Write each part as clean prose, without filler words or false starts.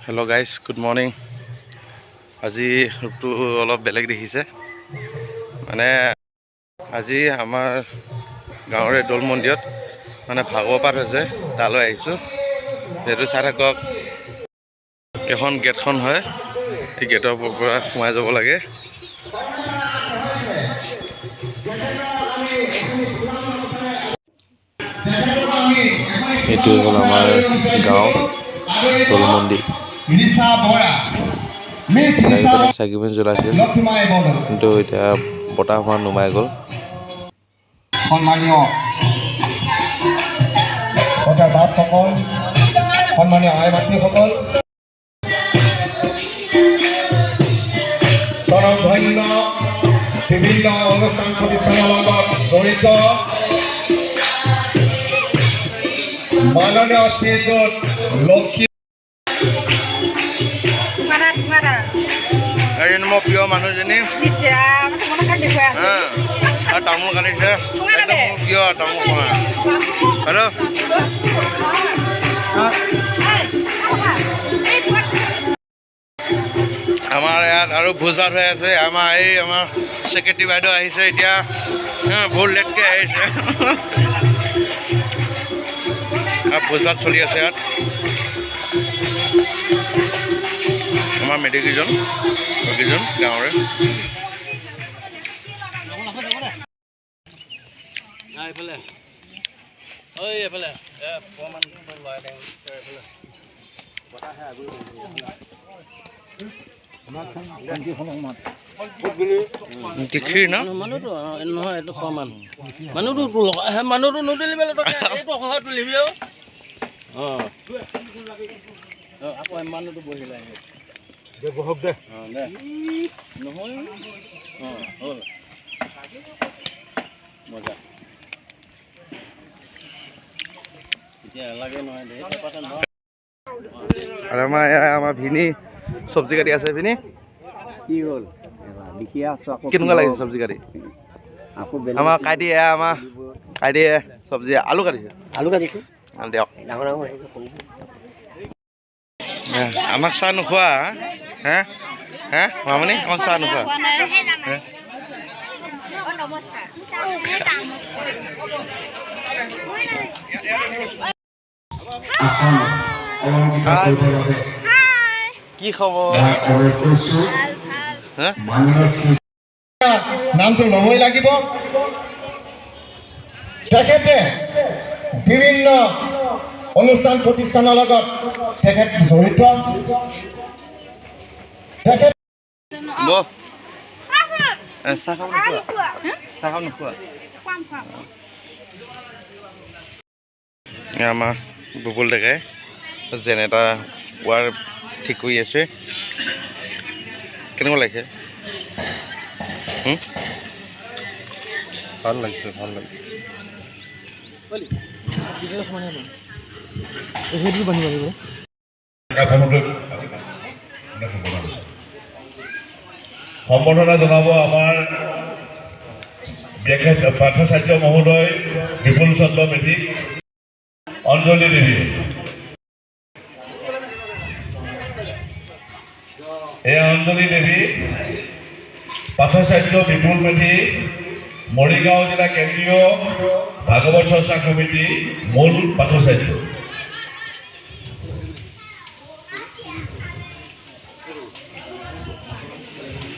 Hello' guys, good morning. আজি ৰূপটো অলপ বেলেগ দেখিছে। মানে আজি আমাৰ গাঁৱৰে দৌল মন্দিৰত মানে ভাগৱত পাঠ হৈছে, তালৈ আহিছোঁ। সেইটো চাই থাকক। এখন গেটখন হয়, এই গেটৰ পৰা সোমাই যাব লাগে। এইটোৱে হ'ল আমাৰ গাঁও দৌল মন্দিৰ। চাৰিওপিনে চাকি জ্বলাইছিল, কিন্তু এতিয়া বতাহ হোৱা নুমাই গ'ল। সন্মানীয় সন্মানীয় আই মাতৃসকল, স্বনামধন্য বিভিন্ন অনুষ্ঠান প্ৰতিষ্ঠানৰ লগত জড়িত মাননীয় শ্ৰীযুত লক্ষী মোৰ প্ৰিয় মানুহজনী তামোল কাটিছে, প্ৰিয় তামোল খোৱা। হেল্ল', আমাৰ ইয়াত আৰু ভোজ ভাত হৈ আছে। আমাৰ ছেক্ৰেটাৰী বাইদেউ আহিছে এতিয়া, বহুত লেটকৈ আহিছে। ভোজ ভাত চলি আছে ইয়াত। আমাৰ মেডিকেলজন গাঁৱৰে। দেখি ন মানুহটো নহয়, এইটো খোৱা মানুহ মানুহটো নুতুলিবি, তুলিবি আকৌ মানুহটো বহিলে বহক দে নহয় হ'ল মজা এতিয়া লাগে নহয় দে। আৰু আমাৰ ভিনি চব্জি কাটি আছে। ভিনি কি হ'ল কেনেকুৱা লাগিছে চব্জি কাটি? আমাৰ কাটি চব্জি আলু কাটিছে দিয়ক। আমাক চাহ নোখোৱা? মামনি আমাক চাহ নোখোৱা? কি খবৰ? নামটো ল'বই লাগিব। তেখেতে বিভিন্ন অনুষ্ঠান প্ৰতিষ্ঠানৰ লগত তেখেত জড়িত। তেখেত চাহ খাব নোখোৱা? আমাৰ বুবুল ডেকাই জেনেৰেটাৰ ৱাৰ ঠিক কৰি আছে। কেনেকুৱা লাগিছে? ভাল লাগিছে। সম্বৰ্ধনা জনাব আমাৰ পাৰ্থচাৰ্য মহোদয় বিপুল চন্দ্ৰ মেধি, অঞ্জলি দেৱী। এই অঞ্জলি দেৱী পাৰ্থচাৰ্য বিপুল মেধি, মৰিগাঁও জিলা কেন্দ্ৰীয় ভাগৱত চৰ্চা কমিটি মূল পাৰ্থচাৰ্য।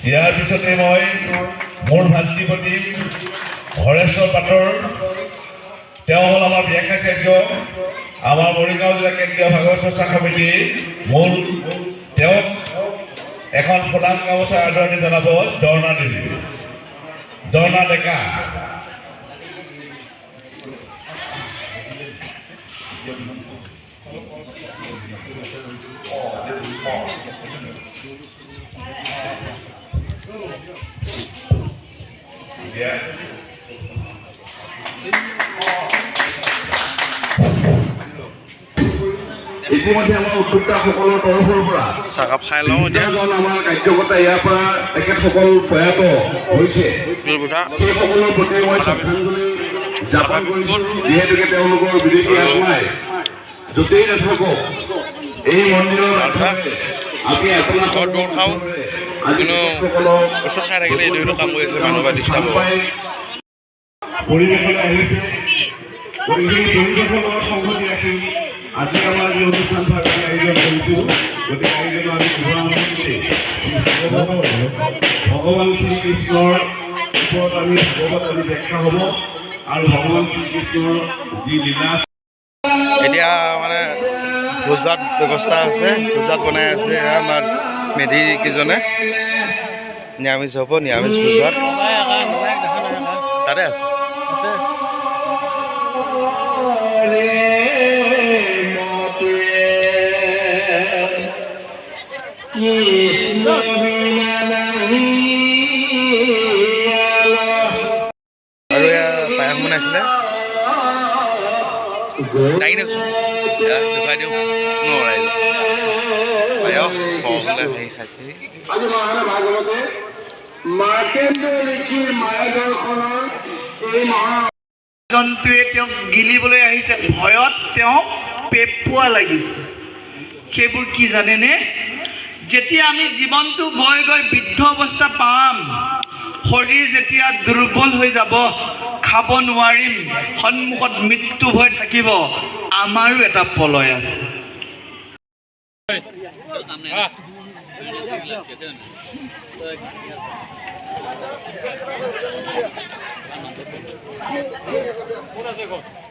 ইয়াৰ পিছতে মই মোৰ ভাতৃপতি হৰেশ্বৰ পাটৰ, তেওঁ হ'ল আমাৰ ব্যাখ্যাচাৰ্য, আমাৰ মৰিগাঁও জিলা কেন্দ্ৰীয় ভাগৱত চৰ্চা কমিটিৰ মূল। তেওঁক এখন ফুলাম গামোচা আদৰণি জনাব দৰ্ণা ডেকা। ইতিমধ্যে আমাৰ উদ্যোক্তাসকলৰ তৰফৰ পৰা চাহকাপ খাই লওঁ এতিয়া। আমাৰ কাৰ্যকৰ্তা ইয়াৰ পৰা তেখেতসকল প্ৰয়াত হৈছে, সেইসকলৰ প্ৰতি মই শ্ৰদ্ধাঞ্জলি জ্ঞাপন কৰিছোঁ। যিহেতুকে তেওঁলোকৰ বিদেশী আত্মাই য'তেই নাথাকক এই মন্দিৰৰ আমি ঘৰত দৌৰ খাওঁ কিন্তু ওচৰত খাই থাকিলে এইটো কাম কৰি আছে মানুহ বা ডিষ্টাৰ্ব হ'ব পৰিৱেশলৈ আহিছে গতিকে পৰিৱেশৰ লগত সংগতি ৰাখি আজি আমাৰ যি অনুষ্ঠান ভাগ আমি আয়োজন কৰিছোঁ গতিকে আয়োজন আমি ভগৱান শ্ৰীকৃষ্ণৰ ওপৰত আমি ভাগৱত আজি ব্যাখ্যা হ'ব আৰু ভগৱান শ্ৰীকৃষ্ণৰ যি লীলা এতিয়া মানে ভোজ ভাত ব্যৱস্থা আছে ভোজ ভাত বনাই আছে আমাৰ মেধি কেইজনে নিৰামিষ হ'ব নিৰামিষ ভোজ ভাত তাতে আছে আৰু পায়স বনাইছিলে দাঙি দেখুৱাই দিওঁ নোৱাৰাই পায়স সকলোৱে হেৰি খাইছে আজি মহাৰাণা ভাগৱতে মাৰ্কেন্দ্ৰ ঋষিৰ মায়া দৰ্শনৰ এই মহা জন্তুৱে তেওঁক গিলিবলৈ আহিছে ভয়ত তেওঁ পেপুৱা লাগিছে সেইবোৰ কি জানেনে যেতিয়া আমি জীৱনটো গৈ গৈ বৃদ্ধ অৱস্থা পাম শৰীৰ যেতিয়া দুৰ্বল হৈ যাব খাব নোৱাৰিম সন্মুখত মৃত্যু ভয় থাকিব আমাৰো এটা পলয় আছে Gracias.